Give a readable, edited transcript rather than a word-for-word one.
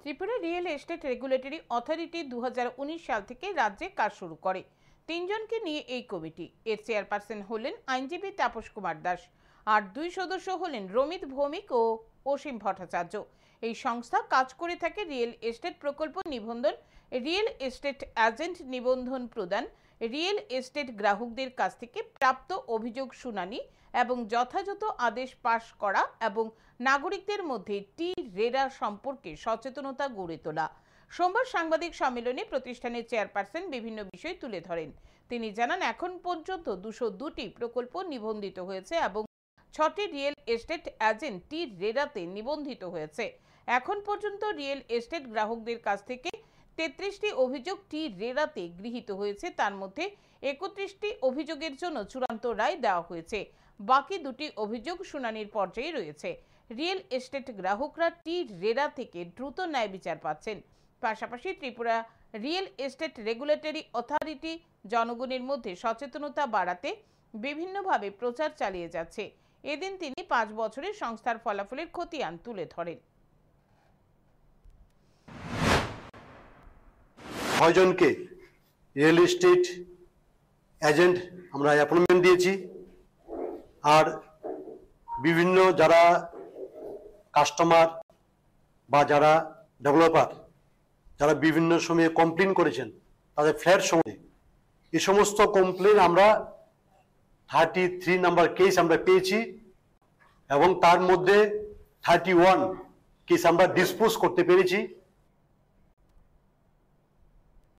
Tripura real estate regulatory authority 2019 সাল থেকে রাজ্যে কাজ শুরু করে। তিনজনকে নিয়ে এই কমিটি। এর চেয়ারপারসন হলেন আইনজীবী তাপস কুমার দাস, আর দুই সদস্য হলেন রমিত ভৌমিক ও অসীম ভট্টাচার্য। এই সংস্থা কাজ করে থাকে রিয়েল এস্টেট প্রকল্প নিবন্ধন, রিয়েল এস্টেট এজেন্ট নিবন্ধন প্রদান, রিয়েল এস্টেট গ্রাহকদের কাছ থেকে প্রাপ্ত অভিযোগ শুনানি এবং যথাযথ আদেশ পাশ করা এবং নাগরিকদের মধ্যে টি-রেরা সম্পর্কে সচেতনতা গড়ে তোলা। সোমবার সাংবাদিক সম্মেলনে প্রতিষ্ঠানের চেয়ারপারসন বিভিন্ন বিষয় তুলে ধরেন। তিনি জানান, এখন পর্যন্ত 202টি প্রকল্প নিবন্ধিত হয়েছে এবং 6টি রিয়েল এস্টেট এজেন্ট টি-রেরাতে নিবন্ধিত হয়েছে। এখন পর্যন্ত রিয়েল এস্টেট গ্রাহকদের কাছ থেকে 33টি অভিযোগ টি-রেরাতে গৃহীত হয়েছে। তার মধ্যে 31টি অভিযোগের জন্য চূড়ান্ত রায় দেওয়া হয়েছে। বাকি 2টি অভিযোগ শুনানির পর্যায়ে রয়েছে। রিয়েল এস্টেট গ্রাহকরা টি-রেরা থেকে দ্রুত ন্যায় বিচার পাচ্ছেন। পাশাপাশি Tripura real estate regulatory authority জনগণের মধ্যে সচেতনতা বাড়াতে বিভিন্নভাবে প্রচার চালিয়ে যাচ্ছে। এদিন তিনি 5 বছরের সংস্থার ফলাফলের খতিয়ান তুলে ধরেন। 6 জনকে রিয়েল এস্টেট এজেন্ট আমরা অ্যাপয়েন্টমেন্ট দিয়েছি। আর বিভিন্ন যারা কাস্টমার বা যারা ডেভেলপার যারা বিভিন্ন সময়ে কমপ্লেন করেছেন তাদের ফ্ল্যাট সম্বন্ধে, এই সমস্ত কমপ্লেন আমরা 33 নাম্বার কেস আমরা পেয়েছি এবং তার মধ্যে 31 কেস আমরা ডিসপোজ করতে পেরেছি।